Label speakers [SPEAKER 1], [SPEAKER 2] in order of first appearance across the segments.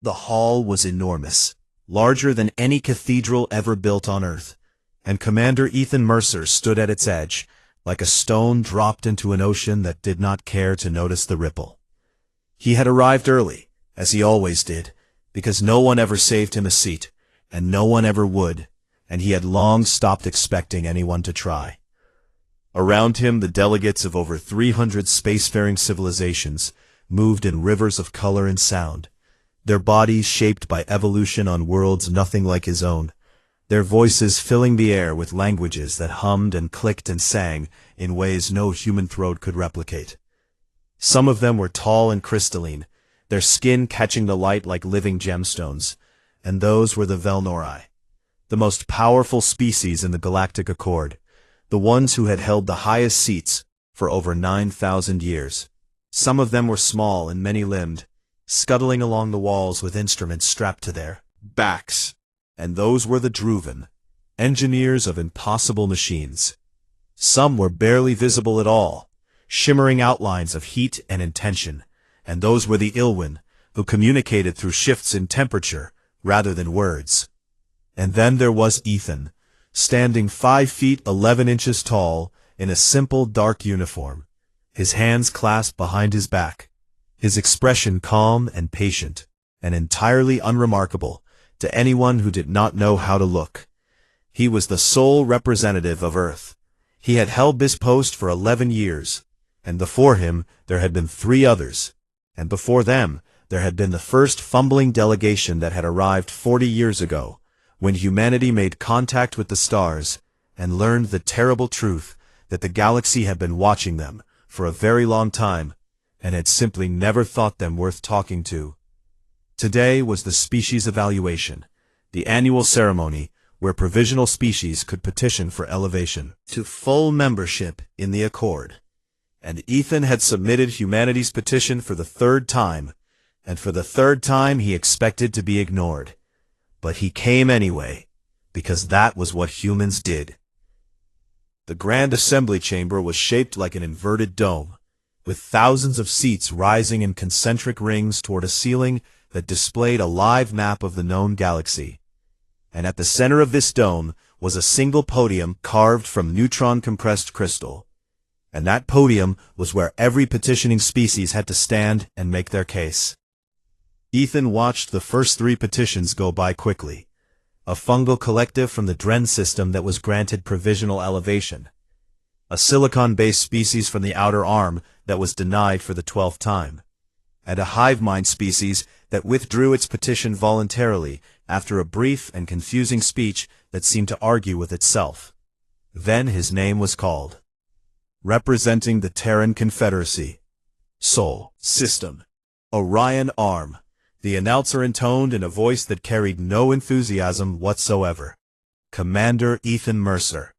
[SPEAKER 1] The hall was enormous, larger than any cathedral ever built on Earth, and Commander Ethan Mercer stood at its edge, like a stone dropped into an ocean that did not care to notice the ripple. He had arrived early, as he always did, because no one ever saved him a seat, and no one ever would, and he had long stopped expecting anyone to try. Around him, the delegates of over 300 spacefaring civilizations moved in rivers of color and sound, their bodies shaped by evolution on worlds nothing like his own, their voices filling the air with languages that hummed and clicked and sang in ways no human throat could replicate. Some of them were tall and crystalline, their skin catching the light like living gemstones, and those were the Velnori, the most powerful species in the Galactic Accord, the ones who had held the highest seats for over 9,000 years. Some of them were small and many-limbed, scuttling along the walls with instruments strapped to their backs. And those were the Druvan, engineers of impossible machines. Some were barely visible at all, shimmering outlines of heat and intention, and those were the Ilwyn, who communicated through shifts in temperature rather than words. And then there was Ethan, standing 5 feet 11 inches tall in a simple dark uniform, his hands clasped behind his back, his expression calm and patient, and entirely unremarkable to anyone who did not know how to look. He was the sole representative of Earth. He had held this post for 11 years, and before him there had been 3 others, and before them there had been the first fumbling delegation that had arrived 40 years ago, when humanity made contact with the stars and learned the terrible truth that the galaxy had been watching them for a very long time and had simply never thought them worth talking to. Today was the species evaluation, the annual ceremony where provisional species could petition for elevation to full membership in the Accord. And Ethan had submitted humanity's petition for the 3rd time, and for the 3rd time he expected to be ignored. But he came anyway, because that was what humans did. The Grand Assembly Chamber was shaped like an inverted dome, with thousands of seats rising in concentric rings toward a ceiling that displayed a live map of the known galaxy. And at the center of this dome was a single podium carved from neutron-compressed crystal. And that podium was where every petitioning species had to stand and make their case. Ethan watched the first 3 petitions go by quickly. A fungal collective from the Dren system that was granted provisional elevation. A silicon-based species from the Outer Arm that was denied for the 12th time. And a hive mind species that withdrew its petition voluntarily after a brief and confusing speech that seemed to argue with itself. Then his name was called. Representing the Terran Confederacy. Sol System. Orion Arm. The announcer intoned in a voice that carried no enthusiasm whatsoever. Commander Ethan Mercer.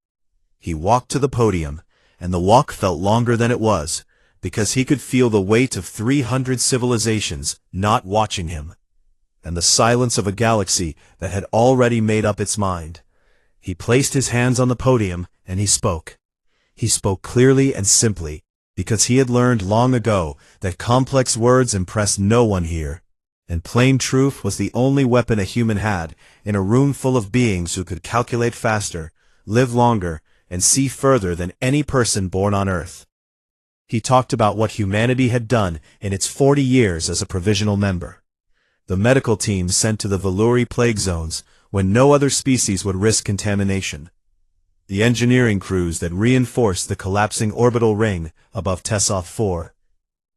[SPEAKER 1] He walked to the podium, and the walk felt longer than it was, because he could feel the weight of 300 civilizations not watching him, and the silence of a galaxy that had already made up its mind. He placed his hands on the podium, and he spoke. He spoke clearly and simply, because he had learned long ago that complex words impressed no one here, and plain truth was the only weapon a human had in a room full of beings who could calculate faster, live longer, and see further than any person born on Earth. He talked about what humanity had done in its 40 years as a provisional member. The medical teams sent to the Veluri plague zones when no other species would risk contamination. The engineering crews that reinforced the collapsing orbital ring above Tessoth 4.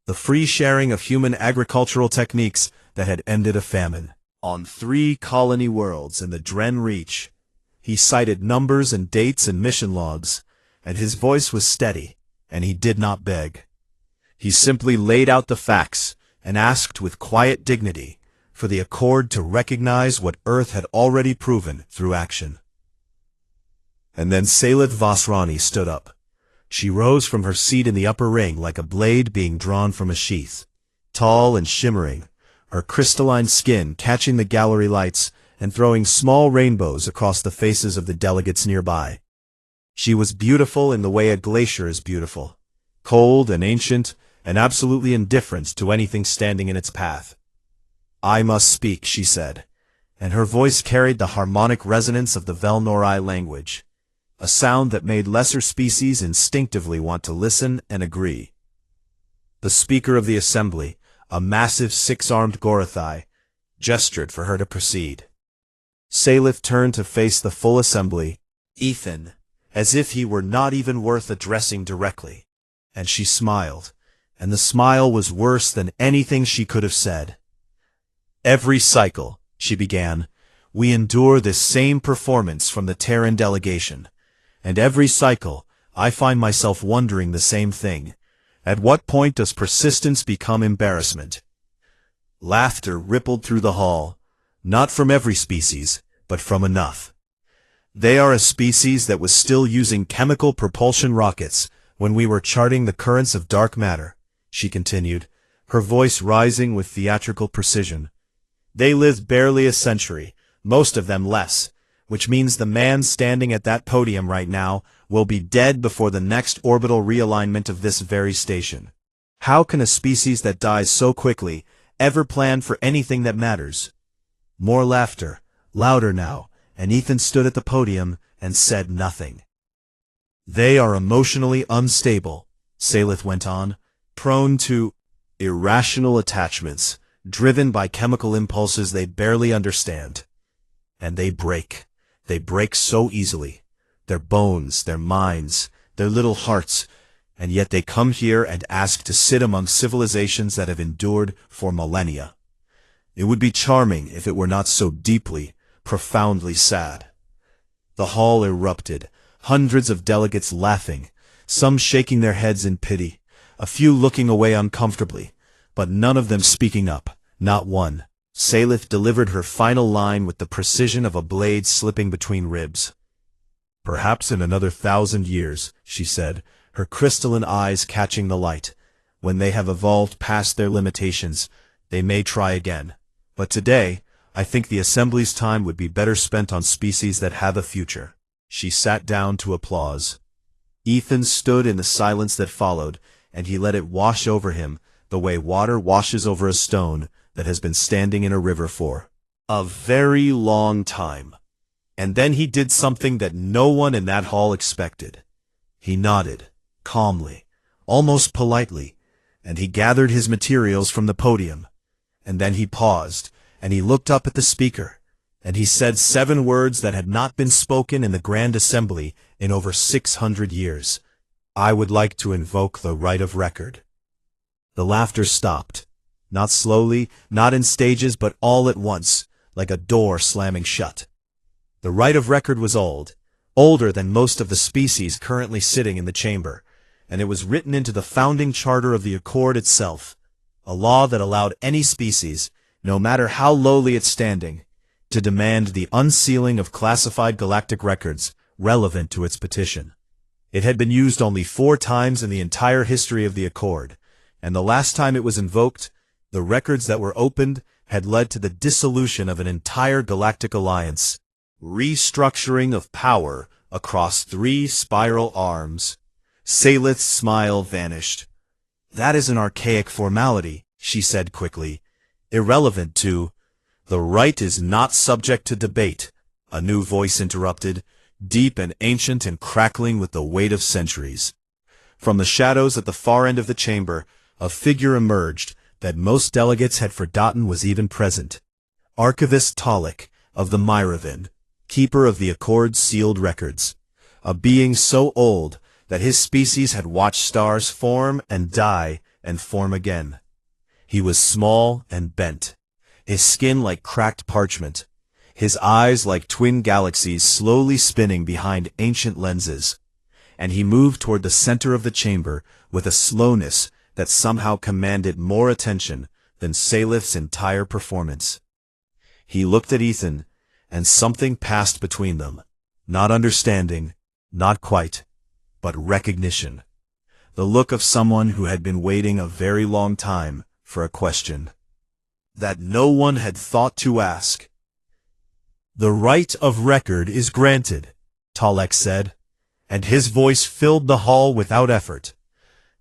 [SPEAKER 1] The free sharing of human agricultural techniques that had ended a famine. On 3 colony worlds in the Dren Reach, he cited numbers and dates and mission logs, and his voice was steady, and he did not beg. He simply laid out the facts and asked with quiet dignity for the Accord to recognize what Earth had already proven through action. And then Salit Vasrani stood up. She rose from her seat in the upper ring like a blade being drawn from a sheath, tall and shimmering, her crystalline skin catching the gallery lights and throwing small rainbows across the faces of the delegates nearby. She was beautiful in the way a glacier is beautiful, cold and ancient and absolutely indifferent to anything standing in its path. I must speak, she said, and her voice carried the harmonic resonance of the Velnori language, a sound that made lesser species instinctively want to listen and agree. The speaker of the assembly, a massive six-armed Gorathai, gestured for her to proceed. Salith turned to face the full assembly, Ethan, as if he were not even worth addressing directly, and she smiled, and the smile was worse than anything she could have said. Every cycle, she began, we endure this same performance from the Terran delegation, and every cycle, I find myself wondering the same thing. At what point does persistence become embarrassment? Laughter rippled through the hall, not from every species, but from enough. They are a species that was still using chemical propulsion rockets when we were charting the currents of dark matter, she continued, her voice rising with theatrical precision. They lived barely a century, most of them less, which means the man standing at that podium right now will be dead before the next orbital realignment of this very station. How can a species that dies so quickly ever plan for anything that matters? More laughter, louder now, and Ethan stood at the podium and said nothing. They are emotionally unstable, Salith went on, prone to irrational attachments, driven by chemical impulses they barely understand. And they break so easily. Their bones, their minds, their little hearts, and yet they come here and ask to sit among civilizations that have endured for millennia. It would be charming if it were not so deeply, profoundly sad. The hall erupted, hundreds of delegates laughing, some shaking their heads in pity, a few looking away uncomfortably, but none of them speaking up, not one. Salith delivered her final line with the precision of a blade slipping between ribs. Perhaps in another 1,000 years, she said, her crystalline eyes catching the light. When they have evolved past their limitations, they may try again. But today, I think the assembly's time would be better spent on species that have a future. She sat down to applause. Ethan stood in the silence that followed, and he let it wash over him, the way water washes over a stone that has been standing in a river for a very long time. And then he did something that no one in that hall expected. He nodded, calmly, almost politely, and he gathered his materials from the podium. And then he paused, and he looked up at the speaker, and he said 7 words that had not been spoken in the Grand Assembly in over 600 years. I would like to invoke the right of record. The laughter stopped, not slowly, not in stages, but all at once, like a door slamming shut. The right of record was old, older than most of the species currently sitting in the chamber, and it was written into the founding charter of the Accord itself, a law that allowed any species, no matter how lowly its standing, to demand the unsealing of classified galactic records relevant to its petition. It had been used only 4 times in the entire history of the Accord, and the last time it was invoked, the records that were opened had led to the dissolution of an entire galactic alliance, restructuring of power across 3 spiral arms. Salith's smile vanished. That is an archaic formality, she said quickly, irrelevant to. The right is not subject to debate, a new voice interrupted, deep and ancient and crackling with the weight of centuries. From the shadows at the far end of the chamber, a figure emerged that most delegates had forgotten was even present. Archivist Talik of the Myravan, keeper of the Accord's sealed records, a being so old that his species had watched stars form and die and form again. He was small and bent, his skin like cracked parchment, his eyes like twin galaxies slowly spinning behind ancient lenses, and he moved toward the center of the chamber with a slowness that somehow commanded more attention than Salith's entire performance. He looked at Ethan, and something passed between them. Not understanding, not quite, but recognition. The look of someone who had been waiting a very long time for a question that no one had thought to ask. The right of record is granted, Talek said, and his voice filled the hall without effort.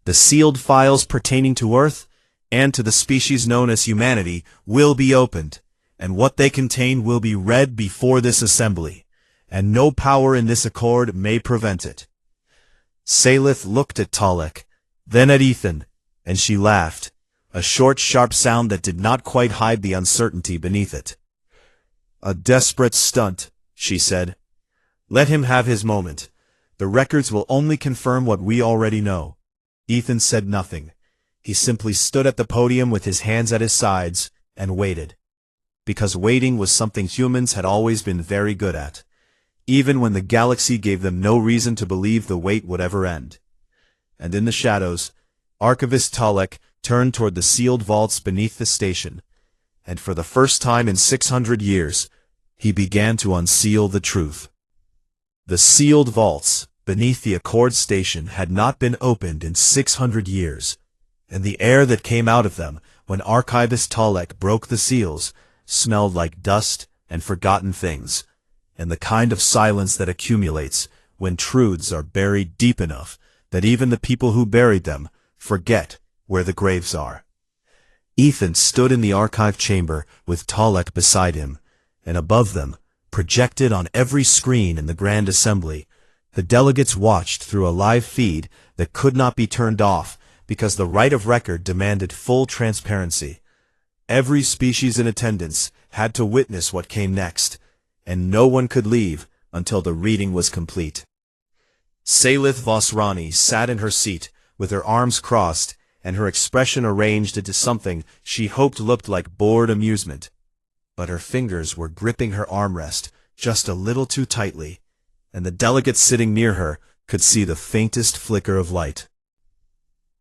[SPEAKER 1] The sealed files pertaining to Earth, and to the species known as humanity will be opened, and what they contain will be read before this assembly, and no power in this accord may prevent it. Salith looked at Talek, then at Ethan, and she laughed, a short, sharp sound that did not quite hide the uncertainty beneath it. "A desperate stunt," she said. "Let him have his moment. The records will only confirm what we already know." Ethan said nothing. He simply stood at the podium with his hands at his sides and waited. Because waiting was something humans had always been very good at, even when the galaxy gave them no reason to believe the wait would ever end. And in the shadows, Archivist Talek turned toward the sealed vaults beneath the station, and for the first time in 600 years, he began to unseal the truth. The sealed vaults beneath the Accord station had not been opened in 600 years, and the air that came out of them when Archivist Talek broke the seals smelled like dust and forgotten things, and the kind of silence that accumulates when truths are buried deep enough that even the people who buried them forget where the graves are. Ethan stood in the archive chamber with Talek beside him, and above them, projected on every screen in the Grand Assembly, the delegates watched through a live feed that could not be turned off because the right of record demanded full transparency. Every species in attendance had to witness what came next, and no one could leave until the reading was complete. Salith Vosrani sat in her seat with her arms crossed and her expression arranged into something she hoped looked like bored amusement. But her fingers were gripping her armrest just a little too tightly, and the delegates sitting near her could see the faintest flicker of light.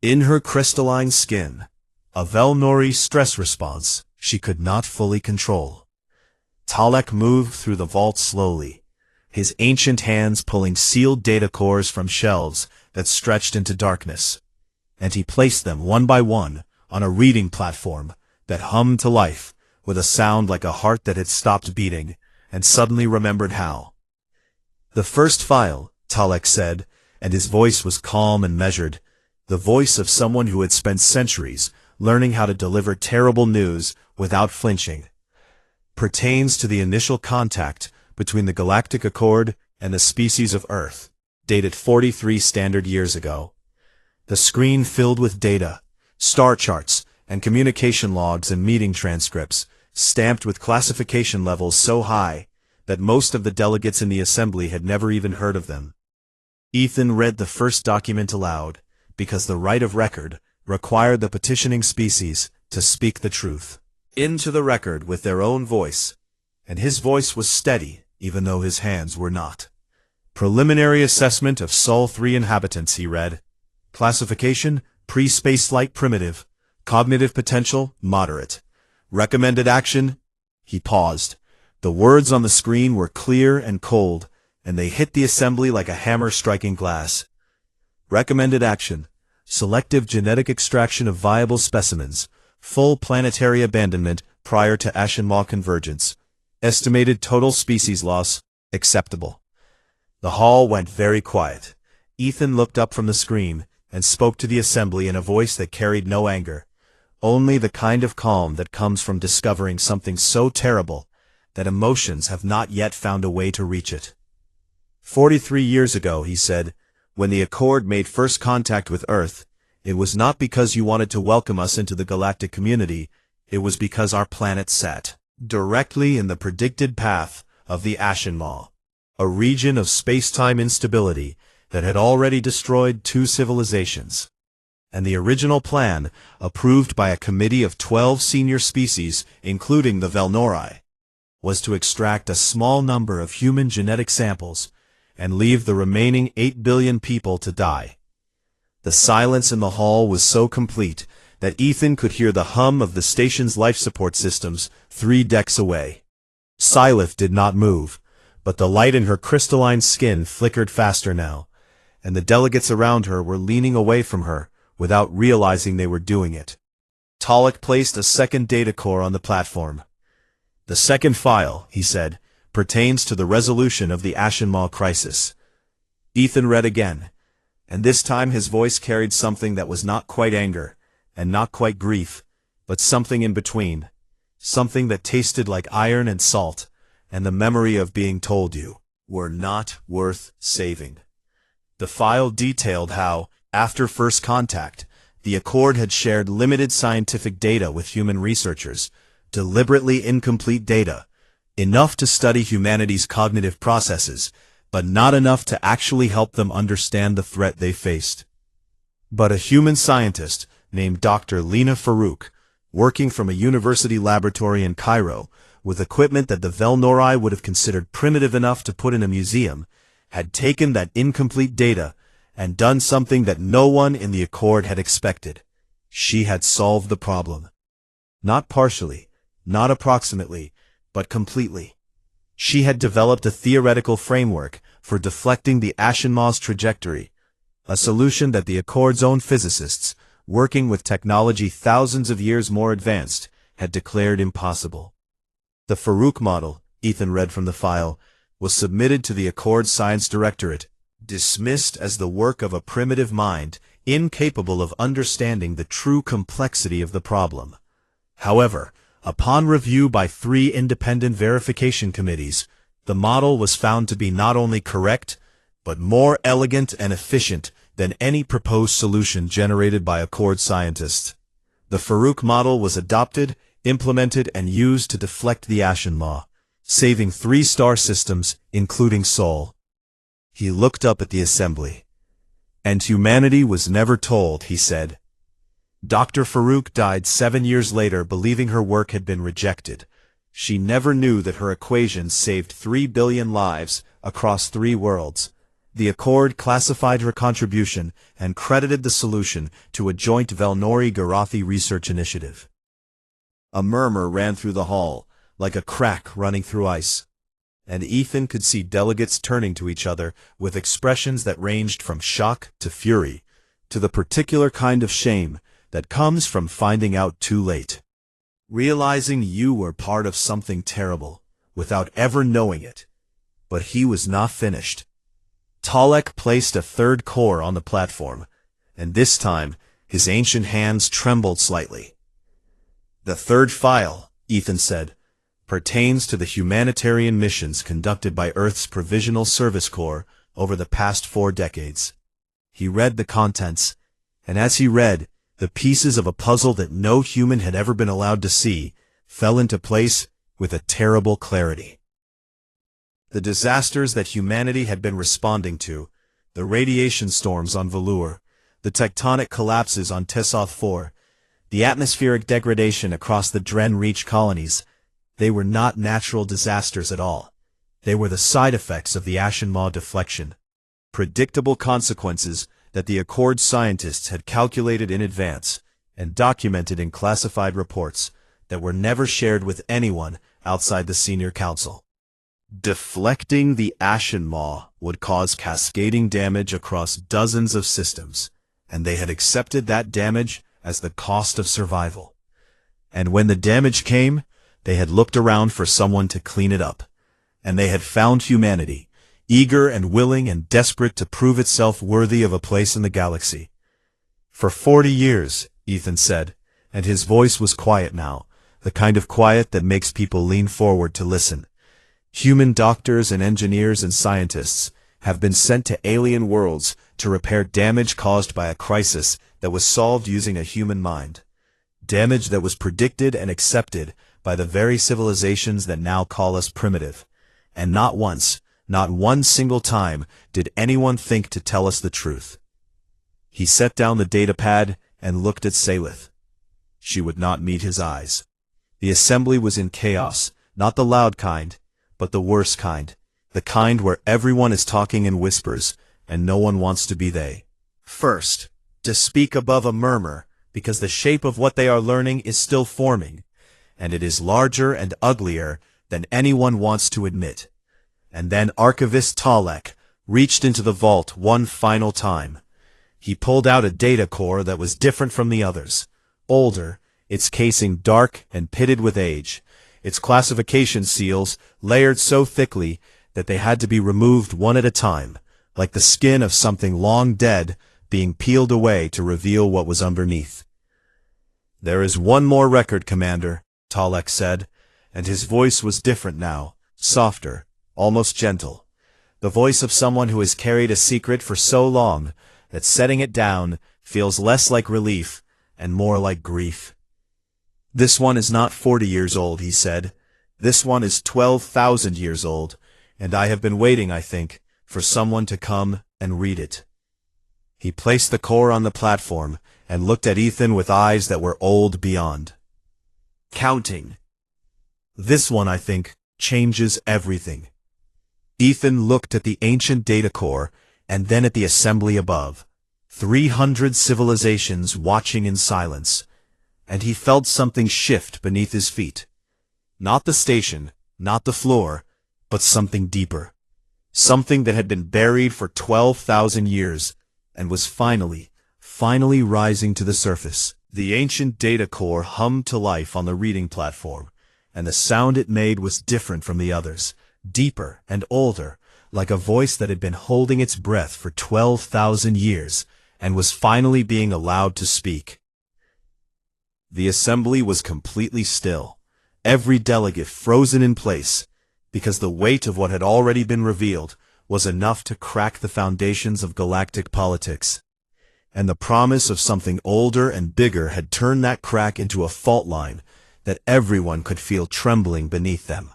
[SPEAKER 1] In her crystalline skin, a Velnori stress response she could not fully control. Talek moved through the vault slowly, his ancient hands pulling sealed data cores from shelves that stretched into darkness, and he placed them one by one on a reading platform that hummed to life with a sound like a heart that had stopped beating and suddenly remembered how. "The first file," Talek said, and his voice was calm and measured, the voice of someone who had spent centuries learning how to deliver terrible news without flinching, "pertains to the initial contact between the Galactic Accord and the species of Earth, dated 43 standard years ago." The screen filled with data, star charts, and communication logs and meeting transcripts, stamped with classification levels so high that most of the delegates in the assembly had never even heard of them. Ethan read the first document aloud, because the right of record required the petitioning species to speak the truth into the record with their own voice, and his voice was steady even though his hands were not. "Preliminary assessment of Sol 3 inhabitants," he read. "Classification, pre-spaceflight primitive. Cognitive potential, moderate. Recommended action." He paused. The words on the screen were clear and cold, and they hit the assembly like a hammer striking glass. Recommended action: selective genetic extraction of viable specimens, full planetary abandonment prior to Ashenmaw convergence. Estimated total species loss, acceptable. The hall went very quiet. Ethan looked up from the screen and spoke to the assembly in a voice that carried no anger, only the kind of calm that comes from discovering something so terrible that emotions have not yet found a way to reach it. 43 years ago, he said, when the Accord made first contact with Earth, it was not because you wanted to welcome us into the galactic community, it was because our planet sat directly in the predicted path of the Ashenmaw, a region of space-time instability that had already destroyed 2 civilizations. And the original plan, approved by a committee of 12 senior species, including the Velnori, was to extract a small number of human genetic samples and leave the remaining 8 billion people to die. The silence in the hall was so complete that Ethan could hear the hum of the station's life support systems 3 decks away. Sylith did not move, but the light in her crystalline skin flickered faster now, and the delegates around her were leaning away from her without realizing they were doing it. Talek placed a second data core on the platform. "The second file," he said, "pertains to the resolution of the Ashenmaw crisis." Ethan read again, and this time his voice carried something that was not quite anger, and not quite grief, but something in between. Something that tasted like iron and salt, and the memory of being told you were not worth saving. The file detailed how, after first contact, the Accord had shared limited scientific data with human researchers, deliberately incomplete data, enough to study humanity's cognitive processes, but not enough to actually help them understand the threat they faced. But a human scientist named Dr. Lina Farouk, working from a university laboratory in Cairo, with equipment that the Velnori would have considered primitive enough to put in a museum, had taken that incomplete data and done something that no one in the Accord had expected. She had solved the problem. Not partially, not approximately, but completely. She had developed a theoretical framework for deflecting the Ashenmaw's trajectory, a solution that the Accord's own physicists, working with technology thousands of years more advanced, had declared impossible. The Farouk model, Ethan read from the file, was submitted to the Accord Science Directorate, dismissed as the work of a primitive mind, incapable of understanding the true complexity of the problem. However, upon review by 3 independent verification committees, the model was found to be not only correct, but more elegant and efficient than any proposed solution generated by Accord scientists. The Farouk model was adopted, implemented, and used to deflect the Ashenmaw, saving 3 star systems, including Sol. He looked up at the assembly. And humanity was never told, he said. Dr. Farouk died 7 years later believing her work had been rejected. She never knew that her equations saved 3 billion lives across 3 worlds. The Accord classified her contribution and credited the solution to a joint Velnori-Garathi research initiative. A murmur ran through the hall, like a crack running through ice, and Ethan could see delegates turning to each other with expressions that ranged from shock to fury, to the particular kind of shame that comes from finding out too late. Realizing you were part of something terrible, without ever knowing it. But he was not finished. Talek placed a 3rd core on the platform, and this time his ancient hands trembled slightly. The 3rd file, Ethan said, pertains to the humanitarian missions conducted by Earth's Provisional Service Corps over the past 4 decades. He read the contents, and as he read, the pieces of a puzzle that no human had ever been allowed to see fell into place with a terrible clarity. The disasters that humanity had been responding to, the radiation storms on Velour, the tectonic collapses on Tessoth 4, the atmospheric degradation across the Dren Reach colonies, they were not natural disasters at all. They were the side effects of the Ashenmaw deflection. Predictable consequences that the Accord scientists had calculated in advance and documented in classified reports that were never shared with anyone outside the senior council. Deflecting the Ashenmaw would cause cascading damage across dozens of systems, and they had accepted that damage as the cost of survival. And when the damage came, they had looked around for someone to clean it up, and they had found humanity, eager and willing and desperate to prove itself worthy of a place in the galaxy. For 40 years, Ethan said, and his voice was quiet now, the kind of quiet that makes people lean forward to listen. Human doctors and engineers and scientists have been sent to alien worlds to repair damage caused by a crisis that was solved using a human mind. Damage that was predicted and accepted by the very civilizations that now call us primitive. And not once, not one single time, did anyone think to tell us the truth. He set down the datapad and looked at Salith. She would not meet his eyes. The assembly was in chaos, not the loud kind, but the worst kind, the kind where everyone is talking in whispers, and no one wants to be they. First, to speak above a murmur, because the shape of what they are learning is still forming, and it is larger and uglier than anyone wants to admit. And then Archivist Talek reached into the vault one final time. He pulled out a data core that was different from the others, older, its casing dark and pitted with age, its classification seals layered so thickly that they had to be removed one at a time, like the skin of something long dead being peeled away to reveal what was underneath. "There is one more record, Commander," Talek said, and his voice was different now, softer, almost gentle. The voice of someone who has carried a secret for so long that setting it down feels less like relief and more like grief. "This one is not 40 years old," he said. "This one is 12,000 years old, and I have been waiting, I think, for someone to come and read it." He placed the core on the platform and looked at Ethan with eyes that were old beyond. "Counting. This one, I think, changes everything." Ethan looked at the ancient data core and then at the assembly above. 300 civilizations watching in silence, and he felt something shift beneath his feet. Not the station, not the floor, but something deeper. Something that had been buried for 12,000 years and was finally rising to the surface. The ancient data core hummed to life on the reading platform, and the sound it made was different from the others, deeper and older, like a voice that had been holding its breath for 12,000 years and was finally being allowed to speak. The assembly was completely still, every delegate frozen in place, because the weight of what had already been revealed was enough to crack the foundations of galactic politics. And the promise of something older and bigger had turned that crack into a fault line that everyone could feel trembling beneath them.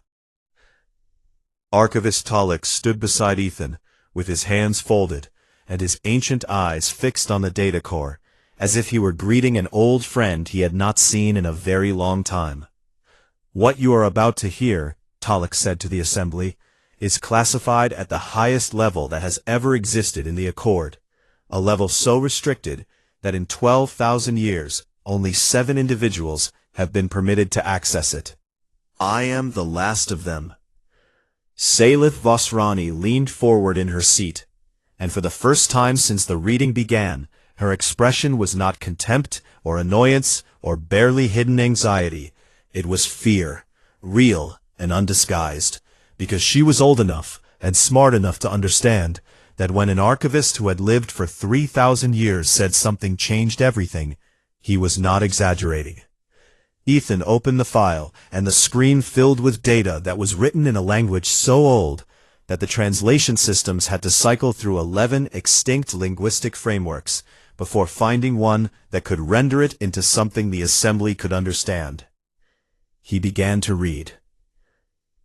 [SPEAKER 1] Archivist Talek stood beside Ethan, with his hands folded, and his ancient eyes fixed on the data core, as if he were greeting an old friend he had not seen in a very long time. "What you are about to hear," Talek said to the assembly, "is classified at the highest level that has ever existed in the Accord, a level so restricted that in 12,000 years only 7 individuals have been permitted to access it. I am the last of them." Salith Vosrani leaned forward in her seat, and for the first time since the reading began, her expression was not contempt or annoyance or barely hidden anxiety. It was fear, real and undisguised, because she was old enough and smart enough to understand that when an archivist who had lived for 3,000 years said something changed everything, he was not exaggerating. Ethan opened the file, and the screen filled with data that was written in a language so old that the translation systems had to cycle through 11 extinct linguistic frameworks before finding one that could render it into something the assembly could understand. He began to read.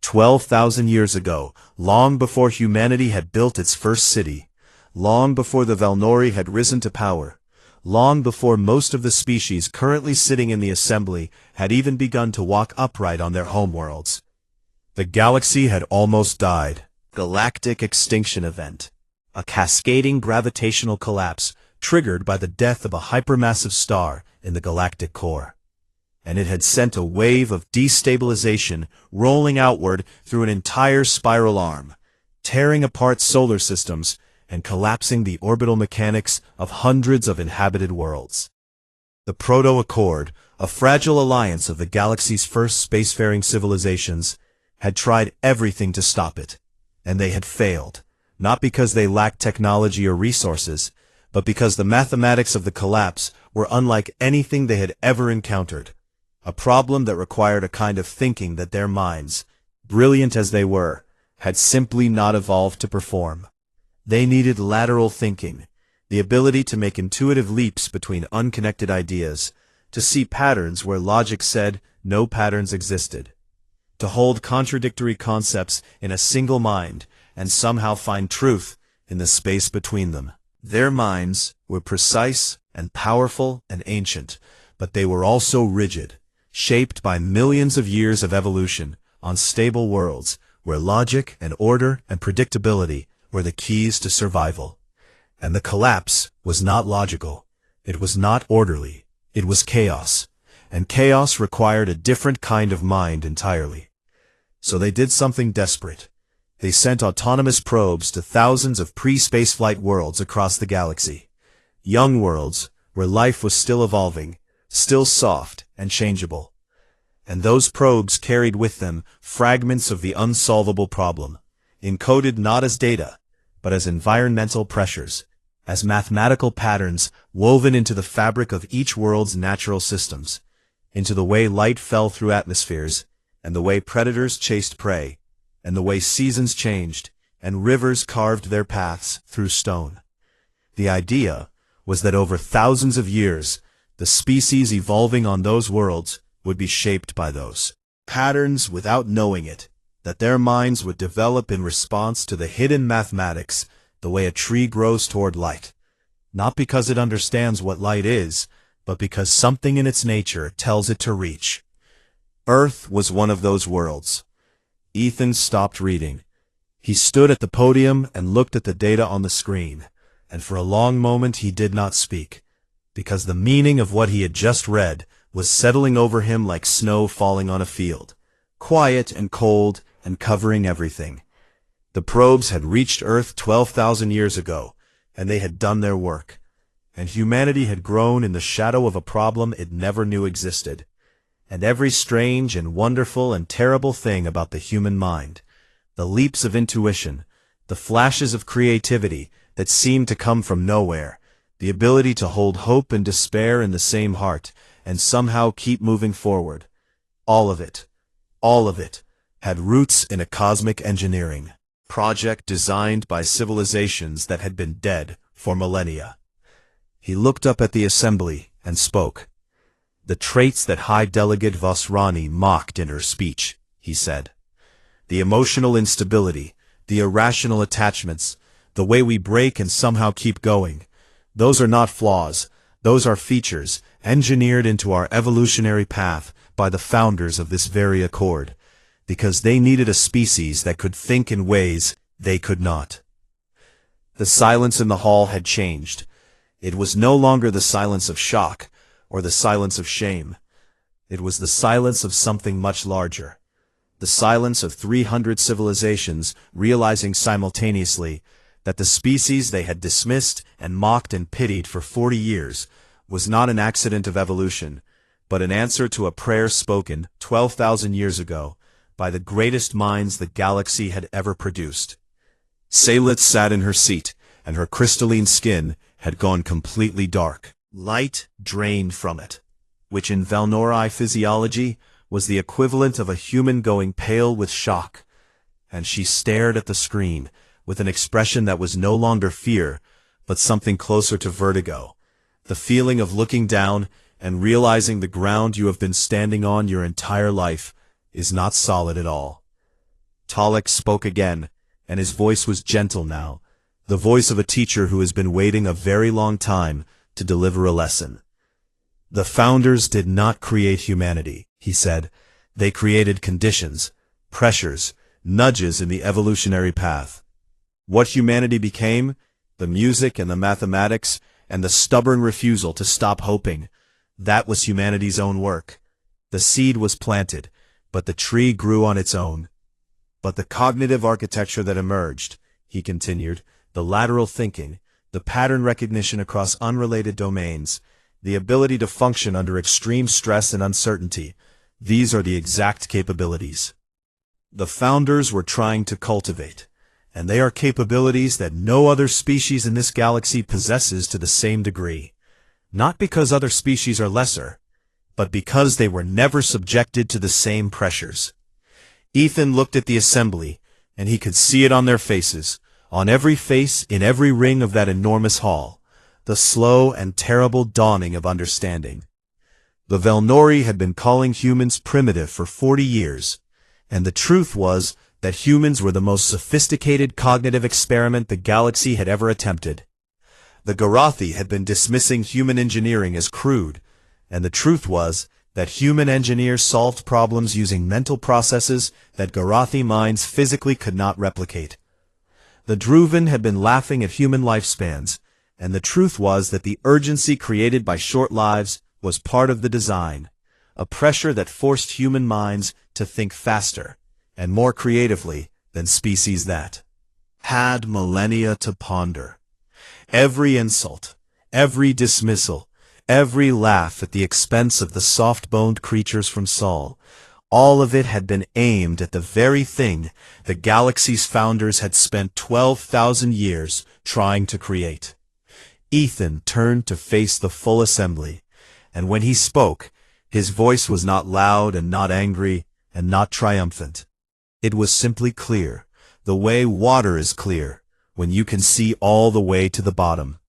[SPEAKER 1] 12,000 years ago, long before humanity had built its first city, long before the Valnori had risen to power, long before most of the species currently sitting in the assembly had even begun to walk upright on their homeworlds, the galaxy had almost died. Galactic extinction event. A cascading gravitational collapse triggered by the death of a hypermassive star in the galactic core. And it had sent a wave of destabilization rolling outward through an entire spiral arm, tearing apart solar systems and collapsing the orbital mechanics of hundreds of inhabited worlds. The Proto-Accord, a fragile alliance of the galaxy's first spacefaring civilizations, had tried everything to stop it, and they had failed, not because they lacked technology or resources, but because the mathematics of the collapse were unlike anything they had ever encountered, a problem that required a kind of thinking that their minds, brilliant as they were, had simply not evolved to perform. They needed lateral thinking, the ability to make intuitive leaps between unconnected ideas, to see patterns where logic said no patterns existed, to hold contradictory concepts in a single mind and somehow find truth in the space between them. Their minds were precise and powerful and ancient, but they were also rigid, shaped by millions of years of evolution on stable worlds where logic and order and predictability were the keys to survival. And the collapse was not logical. It was not orderly. It was chaos. And chaos required a different kind of mind entirely. So they did something desperate. They sent autonomous probes to thousands of pre-spaceflight worlds across the galaxy. Young worlds where life was still evolving, still soft and changeable. And those probes carried with them fragments of the unsolvable problem, encoded not as data, but as environmental pressures, as mathematical patterns woven into the fabric of each world's natural systems, into the way light fell through atmospheres, and the way predators chased prey, and the way seasons changed, and rivers carved their paths through stone. The idea was that over thousands of years, the species evolving on those worlds would be shaped by those patterns without knowing it, that their minds would develop in response to the hidden mathematics, the way a tree grows toward light, not because it understands what light is, but because something in its nature tells it to reach. Earth was one of those worlds. Ethan stopped reading. He stood at the podium and looked at the data on the screen, and for a long moment he did not speak, because the meaning of what he had just read was settling over him like snow falling on a field, quiet and cold and covering everything. The probes had reached Earth 12,000 years ago, and they had done their work, and humanity had grown in the shadow of a problem it never knew existed. And every strange and wonderful and terrible thing about the human mind, the leaps of intuition, the flashes of creativity that seemed to come from nowhere, the ability to hold hope and despair in the same heart and somehow keep moving forward, all of it, had roots in a cosmic engineering project designed by civilizations that had been dead for millennia. He looked up at the assembly and spoke. "The traits that High Delegate Vasrani mocked in her speech," he said. "The emotional instability, the irrational attachments, the way we break and somehow keep going, those are not flaws, those are features engineered into our evolutionary path by the founders of this very accord, because they needed a species that could think in ways they could not." The silence in the hall had changed. It was no longer the silence of shock or the silence of shame. It was the silence of something much larger. The silence of 300 civilizations realizing simultaneously that the species they had dismissed and mocked and pitied for 40 years was not an accident of evolution, but an answer to a prayer spoken 12,000 years ago by the greatest minds the galaxy had ever produced. Saylit sat in her seat, and her crystalline skin had gone completely dark. Light drained from it, which in Valnori physiology was the equivalent of a human going pale with shock, and she stared at the screen with an expression that was no longer fear, but something closer to vertigo, the feeling of looking down and realizing the ground you have been standing on your entire life is not solid at all. Talek spoke again, and his voice was gentle now, the voice of a teacher who has been waiting a very long time to deliver a lesson. "The founders did not create humanity," he said. "They created conditions, pressures, nudges in the evolutionary path. What humanity became, the music and the mathematics and the stubborn refusal to stop hoping, that was humanity's own work. The seed was planted, but the tree grew on its own. But the cognitive architecture that emerged," he continued, "the lateral thinking, the pattern recognition across unrelated domains, the ability to function under extreme stress and uncertainty, these are the exact capabilities the founders were trying to cultivate, and they are capabilities that no other species in this galaxy possesses to the same degree, not because other species are lesser, but because they were never subjected to the same pressures." Ethan looked at the assembly, and he could see it on their faces, on every face in every ring of that enormous hall, the slow and terrible dawning of understanding. The Velnori had been calling humans primitive for 40 years, and the truth was that humans were the most sophisticated cognitive experiment the galaxy had ever attempted. The Garathi had been dismissing human engineering as crude, and the truth was that human engineers solved problems using mental processes that Garathi minds physically could not replicate. The Druvan had been laughing at human lifespans, and the truth was that the urgency created by short lives was part of the design, a pressure that forced human minds to think faster and more creatively than species that had millennia to ponder. Every insult, every dismissal, every laugh at the expense of the soft-boned creatures from Sol, all of it had been aimed at the very thing the galaxy's founders had spent 12,000 years trying to create. Ethan turned to face the full assembly, and when he spoke, His voice was not loud and not angry and not triumphant. It was simply clear, the way water is clear, when you can see all the way to the bottom.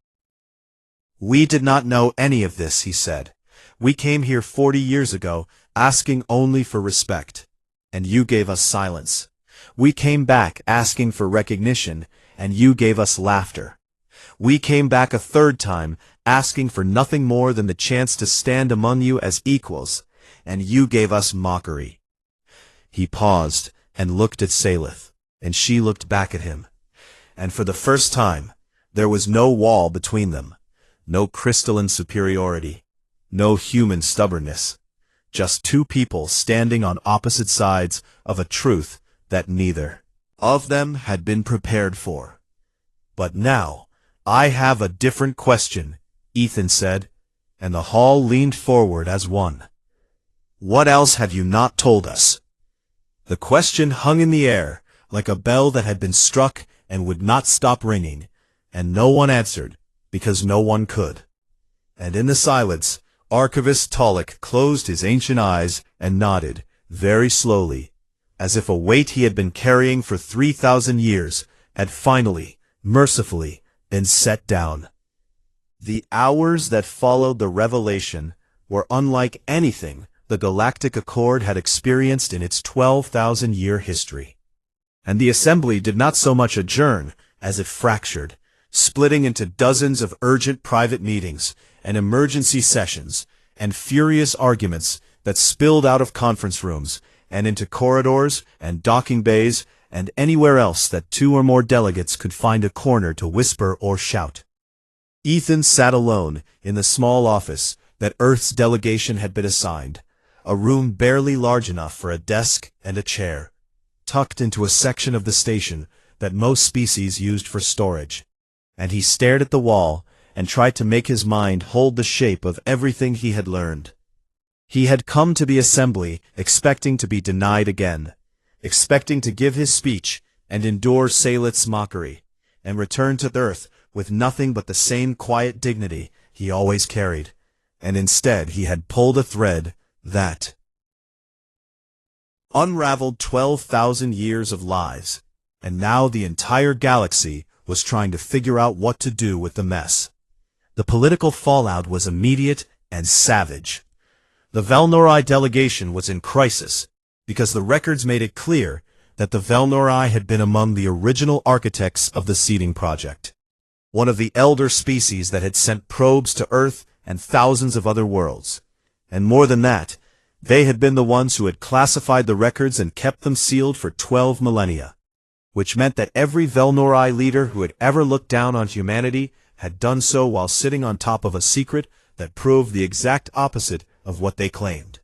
[SPEAKER 1] "We did not know any of this," he said. "We came here 40 years ago, asking only for respect, and you gave us silence. We came back asking for recognition, and you gave us laughter. We came back a third time, asking for nothing more than the chance to stand among you as equals, and you gave us mockery." He paused and looked at Salith, and she looked back at him. And for the first time, there was no wall between them, no crystalline superiority, no human stubbornness, just two people standing on opposite sides of a truth that neither of them had been prepared for. "But now, I have a different question," Ethan said, and the hall leaned forward as one. "What else have you not told us?" The question hung in the air, like a bell that had been struck and would not stop ringing, and no one answered, because no one could. And in the silence, Archivist Tollick closed his ancient eyes and nodded, very slowly, as if a weight he had been carrying for 3,000 years had finally, mercifully, been set down. The hours that followed the revelation were unlike anything the Galactic Accord had experienced in its 12,000-year history. And the assembly did not so much adjourn as it fractured, splitting into dozens of urgent private meetings and emergency sessions and furious arguments that spilled out of conference rooms and into corridors and docking bays and anywhere else that two or more delegates could find a corner to whisper or shout. Ethan sat alone in the small office that Earth's delegation had been assigned, a room barely large enough for a desk and a chair, tucked into a section of the station that most species used for storage. And he stared at the wall and tried to make his mind hold the shape of everything he had learned. He had come to the assembly expecting to be denied again, expecting to give his speech and endure Salith's mockery, and return to Earth with nothing but the same quiet dignity he always carried. And instead he had pulled a thread that unraveled 12,000 years of lies, and now the entire galaxy was trying to figure out what to do with the mess. The political fallout was immediate and savage. The Velnori delegation was in crisis, because the records made it clear that the Velnori had been among the original architects of the seeding project, one of the elder species that had sent probes to Earth and thousands of other worlds. And more than that, they had been the ones who had classified the records and kept them sealed for 12 millennia, which meant that every Velnori leader who had ever looked down on humanity had done so while sitting on top of a secret that proved the exact opposite of what they claimed.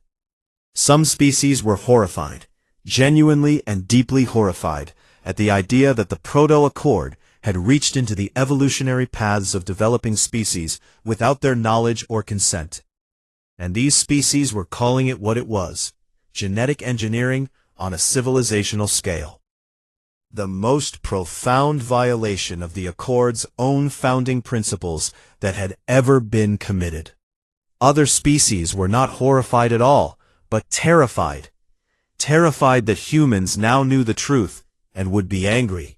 [SPEAKER 1] Some species were horrified, genuinely and deeply horrified, at the idea that the Proto-Accord had reached into the evolutionary paths of developing species without their knowledge or consent. And these species were calling it what it was: genetic engineering on a civilizational scale. The most profound violation of the Accord's own founding principles that had ever been committed. Other species were not horrified at all, but terrified. Terrified that humans now knew the truth and would be angry.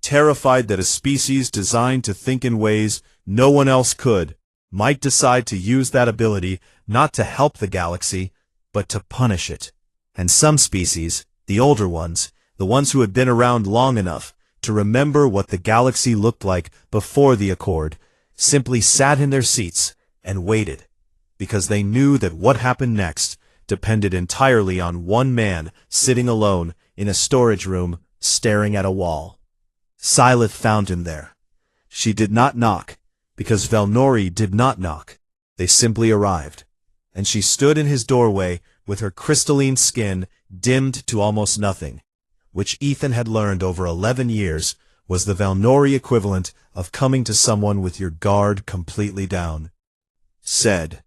[SPEAKER 1] Terrified that a species designed to think in ways no one else could might decide to use that ability not to help the galaxy, but to punish it. And some species, the older ones, the ones who had been around long enough to remember what the galaxy looked like before the Accord, simply sat in their seats and waited, because they knew that what happened next depended entirely on one man sitting alone in a storage room staring at a wall. Salith found him there. She did not knock, because Velnori did not knock. They simply arrived, and she stood in his doorway with her crystalline skin dimmed to almost nothing, which Ethan had learned over 11 years was the Velnori equivalent of coming to someone with your guard completely down. Said,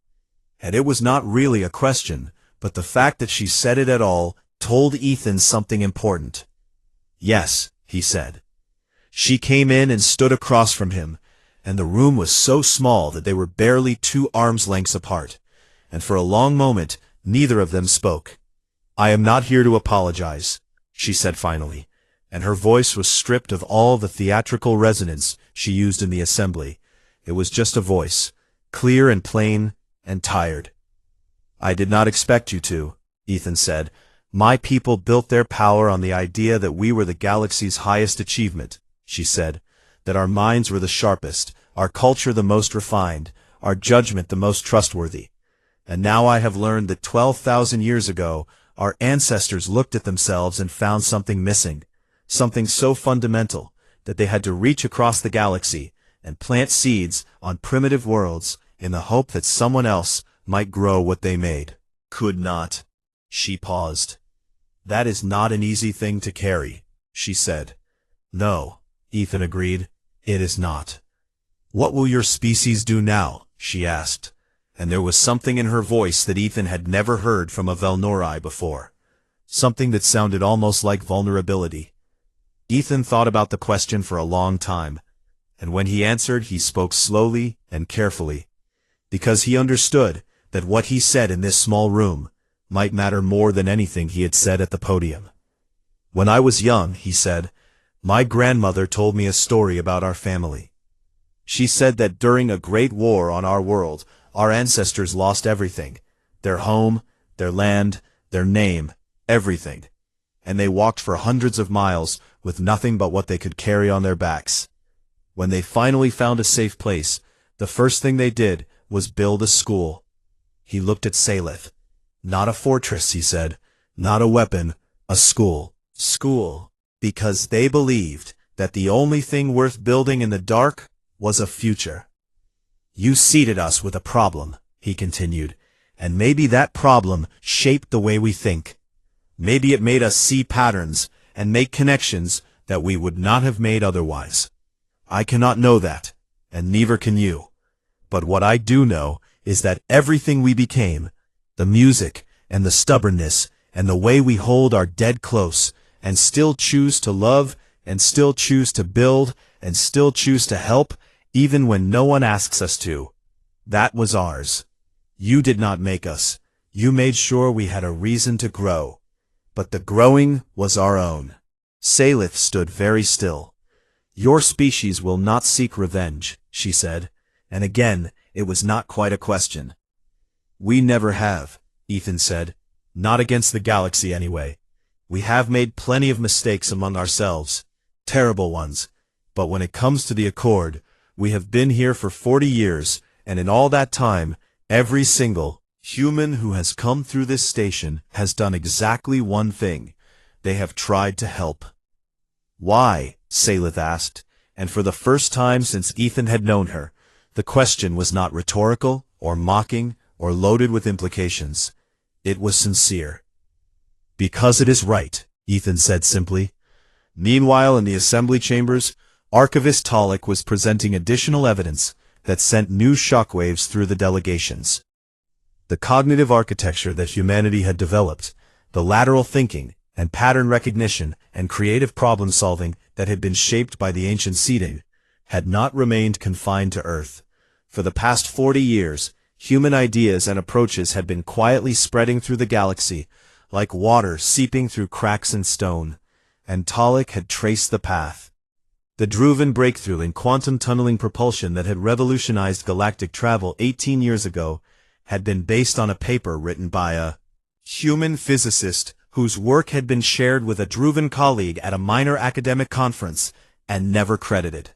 [SPEAKER 1] and it was not really a question, but the fact that she said it at all told Ethan something important. Yes, he said. She came in and stood across from him, and the room was so small that they were barely 2 arms' lengths apart, and for a long moment Neither of them spoke. "I am not here to apologize," she said finally, and her voice was stripped of all the theatrical resonance she used in the assembly. It was just a voice, clear and plain and tired. "I did not expect you to," Ethan said. "My people built their power on the idea that we were the galaxy's highest achievement," she said, "that our minds were the sharpest, our culture the most refined, our judgment the most trustworthy. And now I have learned that 12,000 years ago, our ancestors looked at themselves and found something missing, something so fundamental that they had to reach across the galaxy and plant seeds on primitive worlds in the hope that someone else might grow what they made. Could not." She paused. "That is not an easy thing to carry," she said. "No," Ethan agreed, "it is not." "What will your species do now?" she asked, and there was something in her voice that Ethan had never heard from a Velnori before. Something that sounded almost like vulnerability. Ethan thought about the question for a long time, and when he answered he spoke slowly and carefully, because he understood that what he said in this small room might matter more than anything he had said at the podium. "When I was young," he said, "my grandmother told me a story about our family. She said that during a great war on our world, our ancestors lost everything, their home, their land, their name, everything, and they walked for hundreds of miles with nothing but what they could carry on their backs. When they finally found a safe place, the first thing they did was build a school." He looked at Salith. "Not a fortress," he said, "not a weapon, a school. School, because they believed that the only thing worth building in the dark was a future. You seeded us with a problem," he continued, "and maybe that problem shaped the way we think. Maybe it made us see patterns and make connections that we would not have made otherwise. I cannot know that, and neither can you. But what I do know is that everything we became, the music and the stubbornness and the way we hold our dead close and still choose to love and still choose to build and still choose to help even when no one asks us to, that was ours. You did not make us. You made sure we had a reason to grow. But the growing was our own." Salith stood very still. "Your species will not seek revenge," she said, and again it was not quite a question. "We never have," Ethan said. "Not against the galaxy, anyway. We have made plenty of mistakes among ourselves, terrible ones, but when it comes to the Accord, we have been here for 40 years, and in all that time, every single human who has come through this station has done exactly one thing. They have tried to help." "Why?" Salith asked, and for the first time since Ethan had known her, the question was not rhetorical or mocking or loaded with implications. It was sincere. "Because it is right," Ethan said simply. Meanwhile, in the assembly chambers, Archivist Talik was presenting additional evidence that sent new shockwaves through the delegations. The cognitive architecture that humanity had developed, the lateral thinking and pattern recognition and creative problem-solving that had been shaped by the ancient seeding, had not remained confined to Earth. For the past 40 years, human ideas and approaches had been quietly spreading through the galaxy, like water seeping through cracks in stone, and Talik had traced the path. The Druvan breakthrough in quantum tunneling propulsion that had revolutionized galactic travel 18 years ago had been based on a paper written by a human physicist whose work had been shared with a Druvan colleague at a minor academic conference and never credited.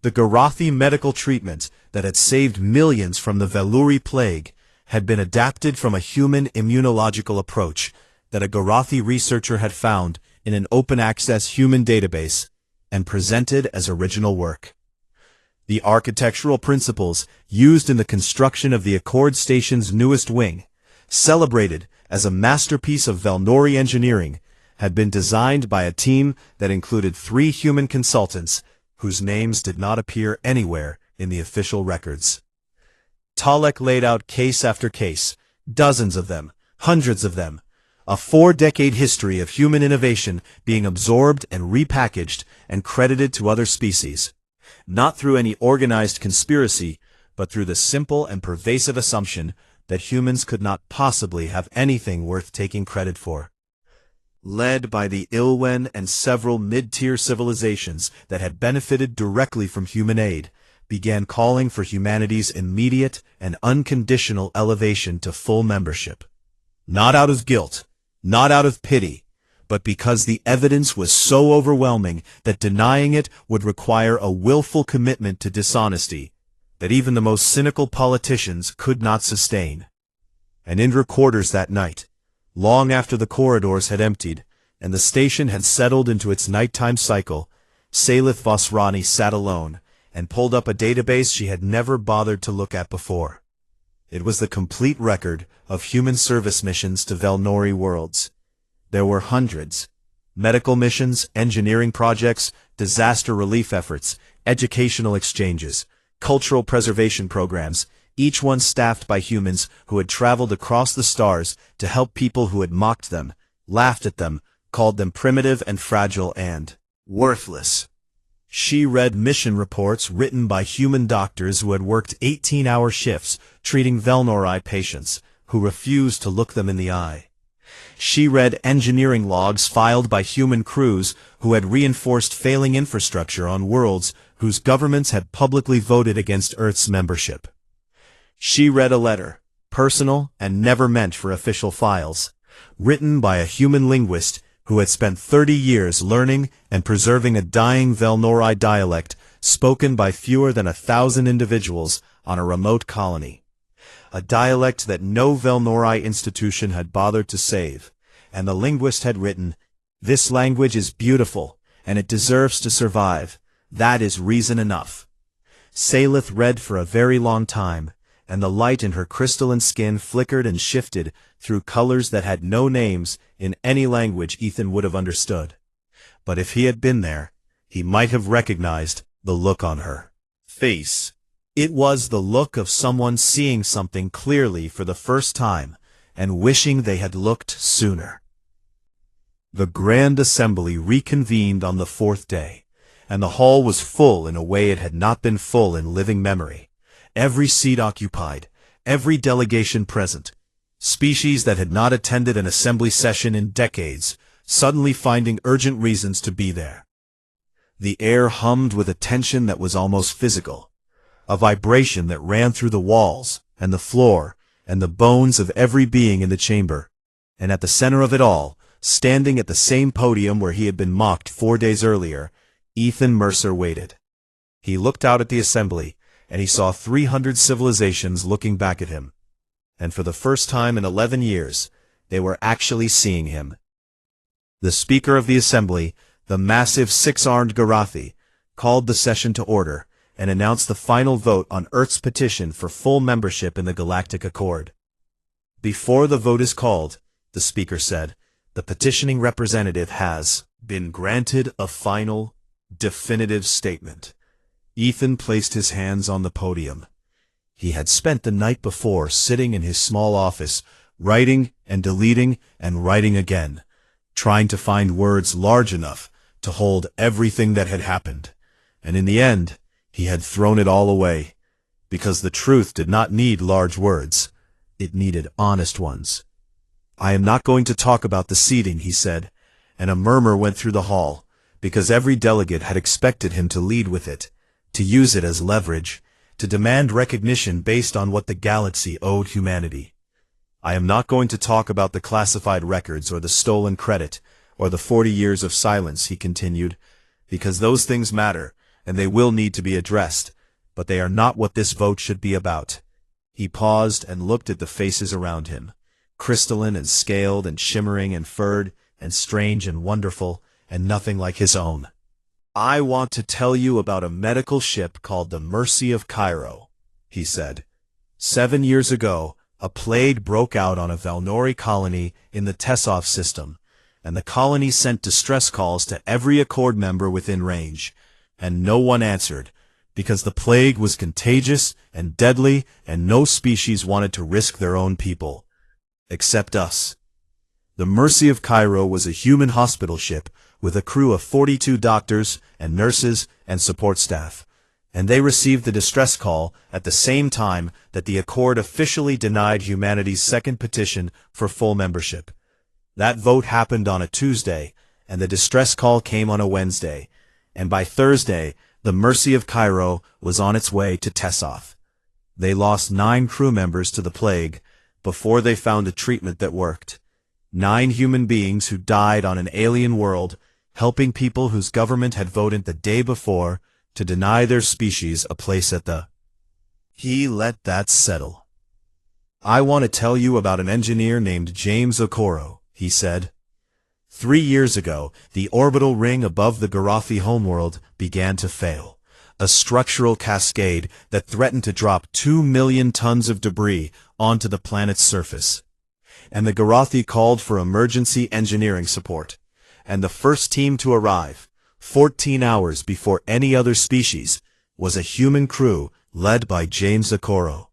[SPEAKER 1] The Garathi medical treatment that had saved millions from the Veluri plague had been adapted from a human immunological approach that a Garathi researcher had found in an open-access human database and presented as original work. The architectural principles used in the construction of the Accord Station's newest wing, celebrated as a masterpiece of Velnori engineering, had been designed by a team that included 3 human consultants whose names did not appear anywhere in the official records. Talik laid out case after case, dozens of them, hundreds of them, a 4-decade history of human innovation being absorbed and repackaged and credited to other species, not through any organized conspiracy, but through the simple and pervasive assumption that humans could not possibly have anything worth taking credit for. Led by the Ilwen and several mid-tier civilizations that had benefited directly from human aid, began calling for humanity's immediate and unconditional elevation to full membership. Not out of guilt, not out of pity, but because the evidence was so overwhelming that denying it would require a willful commitment to dishonesty that even the most cynical politicians could not sustain. And in recorders that night, long after the corridors had emptied, and the station had settled into its nighttime cycle, Salith Vosrani sat alone, and pulled up a database she had never bothered to look at before. It was the complete record of human service missions to Velnori worlds. There were hundreds. Medical missions, engineering projects, disaster relief efforts, educational exchanges, cultural preservation programs, each one staffed by humans who had traveled across the stars to help people who had mocked them, laughed at them, called them primitive and fragile and worthless. She read mission reports written by human doctors who had worked 18-hour shifts treating Velnori patients who refused to look them in the eye. She read engineering logs filed by human crews who had reinforced failing infrastructure on worlds whose governments had publicly voted against Earth's membership. She read a letter, personal and never meant for official files, written by a human linguist who had spent 30 years learning and preserving a dying Velnori dialect spoken by fewer than 1,000 individuals on a remote colony. A dialect that no Velnori institution had bothered to save, and the linguist had written, "This language is beautiful, and it deserves to survive. That is reason enough." Salith read for a very long time, and the light in her crystalline skin flickered and shifted through colors that had no names in any language Ethan would have understood. But if he had been there, he might have recognized the look on her face. It was the look of someone seeing something clearly for the first time and wishing they had looked sooner. The Grand Assembly reconvened on the fourth day, and the hall was full in a way it had not been full in living memory. Every seat occupied, every delegation present, species that had not attended an assembly session in decades, suddenly finding urgent reasons to be there. The air hummed with a tension that was almost physical, a vibration that ran through the walls and the floor and the bones of every being in the chamber, and at the center of it all, standing at the same podium where he had been mocked 4 days earlier, Ethan Mercer waited. He looked out at the assembly, and he saw 300 civilizations looking back at him. And for the first time in 11 years, they were actually seeing him. The Speaker of the Assembly, the massive six-armed Garathi, called the session to order and announced the final vote on Earth's petition for full membership in the Galactic Accord. "Before the vote is called," the Speaker said, "the petitioning representative has been granted a final, definitive statement." Ethan placed his hands on the podium. He had spent the night before sitting in his small office, writing and deleting and writing again, trying to find words large enough to hold everything that had happened. And in the end, he had thrown it all away, because the truth did not need large words. It needed honest ones. "I am not going to talk about the seating," he said, and a murmur went through the hall, because every delegate had expected him to lead with it, to use it as leverage, to demand recognition based on what the galaxy owed humanity. "I am not going to talk about the classified records or the stolen credit or the 40 years of silence," he continued, "because those things matter, and they will need to be addressed, but they are not what this vote should be about." He paused and looked at the faces around him, crystalline and scaled and shimmering and furred and strange and wonderful, and nothing like his own. "I want to tell you about a medical ship called the Mercy of Cairo," he said. 7 years ago, a plague broke out on a Velnori colony in the Tessov system, and the colony sent distress calls to every Accord member within range, and no one answered, because the plague was contagious and deadly, and no species wanted to risk their own people. Except us. The Mercy of Cairo was a human hospital ship with a crew of 42 doctors and nurses and support staff, and they received the distress call at the same time that the Accord officially denied humanity's second petition for full membership. That vote happened on a Tuesday, and the distress call came on a Wednesday, and by Thursday, the Mercy of Cairo was on its way to Tessoth. They lost 9 crew members to the plague before they found a treatment that worked. 9 human beings who died on an alien world, helping people whose government had voted the day before to deny their species a place at the... He let that settle. "I want to tell you about an engineer named James Okoro," he said. 3 years ago, the orbital ring above the Garathi homeworld began to fail, a structural cascade that threatened to drop 2 million tons of debris onto the planet's surface. And the Garathi called for emergency engineering support. And the first team to arrive, 14 hours before any other species, was a human crew led by James Okoro.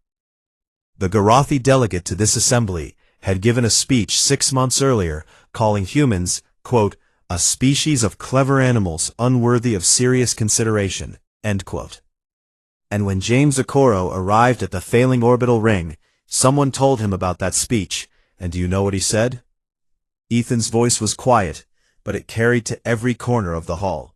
[SPEAKER 1] The Garathi delegate to this assembly had given a speech 6 months earlier calling humans, quote, "a species of clever animals unworthy of serious consideration," end quote. And when James Okoro arrived at the failing orbital ring, someone told him about that speech, and do you know what he said? Ethan's voice was quiet, but it carried to every corner of the hall.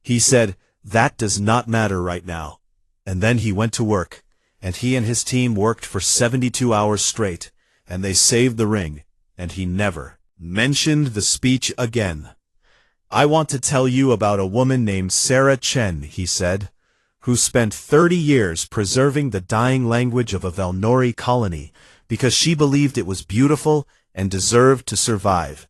[SPEAKER 1] He said, "That does not matter right now." And then he went to work, and he and his team worked for 72 hours straight, and they saved the ring, and he never mentioned the speech again. "I want to tell you about a woman named Sarah Chen," he said, "who spent 30 years preserving the dying language of a Velnori colony because she believed it was beautiful and deserved to survive,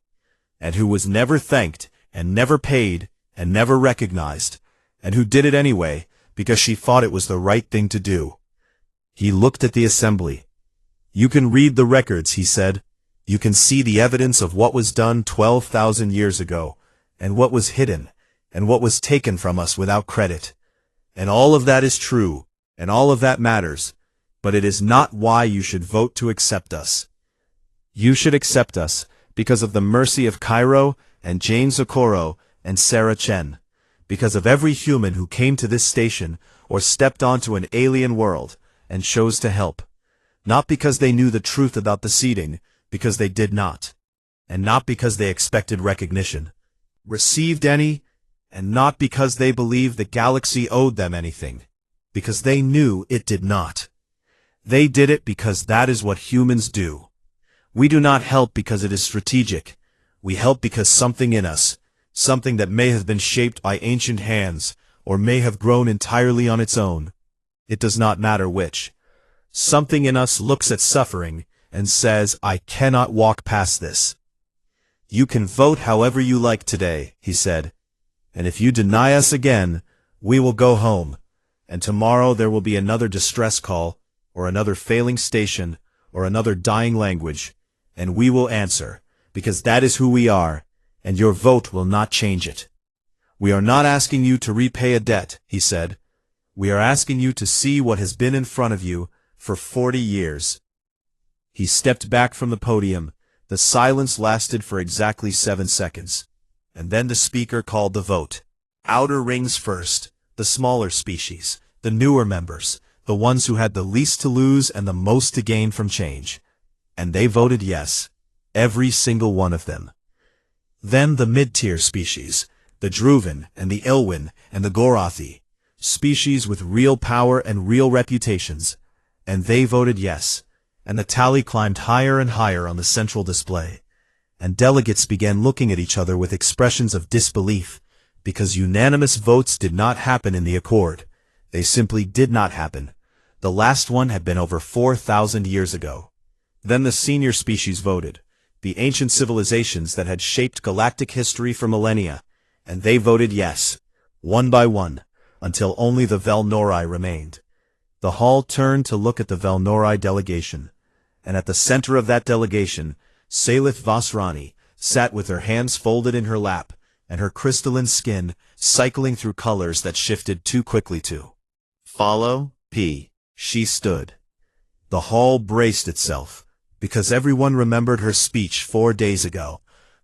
[SPEAKER 1] and who was never thanked and never paid and never recognized, and who did it anyway because she thought it was the right thing to do." He looked at the assembly. "You can read the records," he said. "You can see the evidence of what was done 12,000 years ago, and what was hidden, and what was taken from us without credit. And all of that is true, and all of that matters, but it is not why you should vote to accept us. You should accept us because of the mercy of Cairo and James Okoro and Sarah Chen, because of every human who came to this station or stepped onto an alien world and chose to help. Not because they knew the truth about the seeding, because they did not, and not because they expected recognition, received any, and not because they believed the galaxy owed them anything, because they knew it did not. They did it because that is what humans do. We do not help because it is strategic. We help because something in us, something that may have been shaped by ancient hands, or may have grown entirely on its own. It does not matter which. Something in us looks at suffering and says, "I cannot walk past this." "You can vote however you like today," he said, "and if you deny us again, we will go home, and tomorrow there will be another distress call, or another failing station, or another dying language, and we will answer, because that is who we are, and your vote will not change it. We are not asking you to repay a debt," he said. "We are asking you to see what has been in front of you for 40 years. He stepped back from the podium. The silence lasted for exactly 7 seconds. And then the speaker called the vote. Outer rings first, the smaller species, the newer members, the ones who had the least to lose and the most to gain from change. And they voted yes, every single one of them. Then the mid-tier species, the Druvan and the Ilwyn and the Gorathi, species with real power and real reputations, and they voted yes, and the tally climbed higher and higher on the central display, and delegates began looking at each other with expressions of disbelief, because unanimous votes did not happen in the Accord. They simply did not happen. The last one had been over 4,000 years ago. Then the senior species voted, the ancient civilizations that had shaped galactic history for millennia, and they voted yes, one by one, until only the Velnori remained. The hall turned to look at the Velnori delegation, and at the center of that delegation, Salith Vasrani sat with her hands folded in her lap, and her crystalline skin cycling through colors that shifted too quickly to follow. She stood. The hall braced itself, because everyone remembered her speech 4 days ago,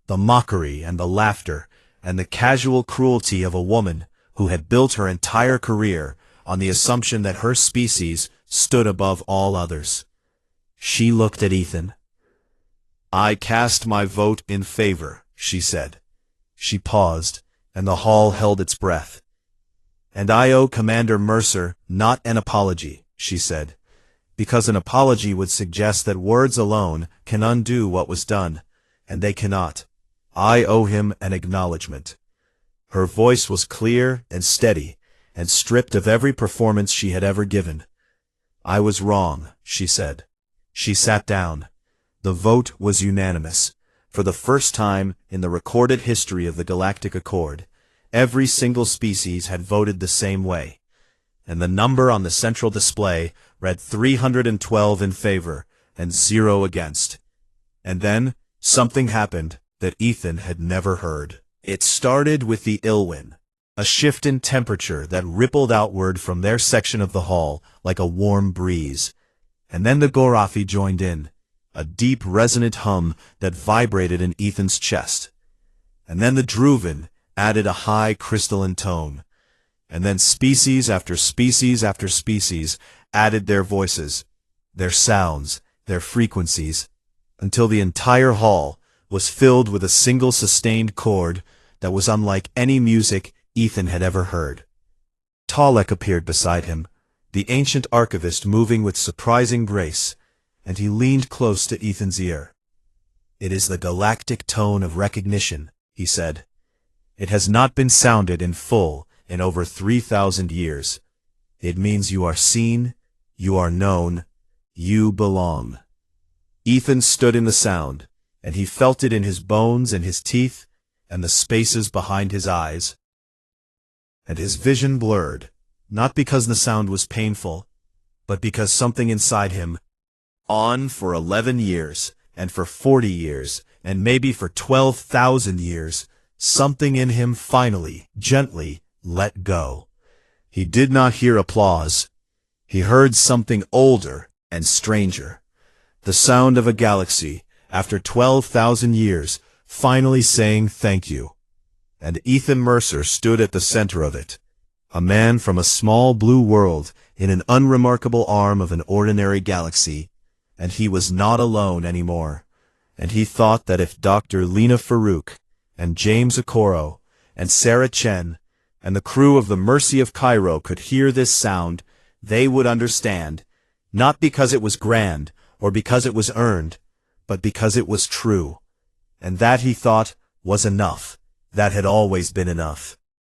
[SPEAKER 1] the mockery and the laughter, and the casual cruelty of a woman who had built her entire career on the assumption that her species stood above all others. She looked at Ethan. "I cast my vote in favor," she said. She paused, and the hall held its breath. "And I owe Commander Mercer not an apology," she said, "because an apology would suggest that words alone can undo what was done, and they cannot. I owe him an acknowledgement." Her voice was clear and steady, and stripped of every performance she had ever given. "I was wrong," she said. She sat down. The vote was unanimous. For the first time in the recorded history of the Galactic Accord, every single species had voted the same way, and the number on the central display read 312 in favor and 0 against. And then something happened that Ethan had never heard. It started with the Ilwyn, a shift in temperature that rippled outward from their section of the hall like a warm breeze. And then the Gorathi joined in, a deep resonant hum that vibrated in Ethan's chest. And then the Druvan added a high crystalline tone. And then species after species after species added their voices, their sounds, their frequencies, until the entire hall was filled with a single sustained chord that was unlike any music Ethan had ever heard. Talek appeared beside him, the ancient archivist moving with surprising grace, and he leaned close to Ethan's ear. "It is the galactic tone of recognition," he said. "It has not been sounded in full in over 3,000 years. It means you are seen, you are known, you belong." Ethan stood in the sound, and he felt it in his bones and his teeth and the spaces behind his eyes. And his vision blurred, not because the sound was painful, but because something inside him, on for 11 years, and for 40 years, and maybe for 12,000 years, something in him finally, gently, let go. He did not hear applause. He heard something older and stranger. The sound of a galaxy, after 12,000 years, finally saying thank you. And Ethan Mercer stood at the center of it, a man from a small blue world in an unremarkable arm of an ordinary galaxy, and he was not alone anymore. And he thought that if Dr. Lena Farouk, and James Okoro, and Sarah Chen, and the crew of the Mercy of Cairo could hear this sound, they would understand, not because it was grand, or because it was earned, but because it was true. And that, he thought, was enough. That had always been enough.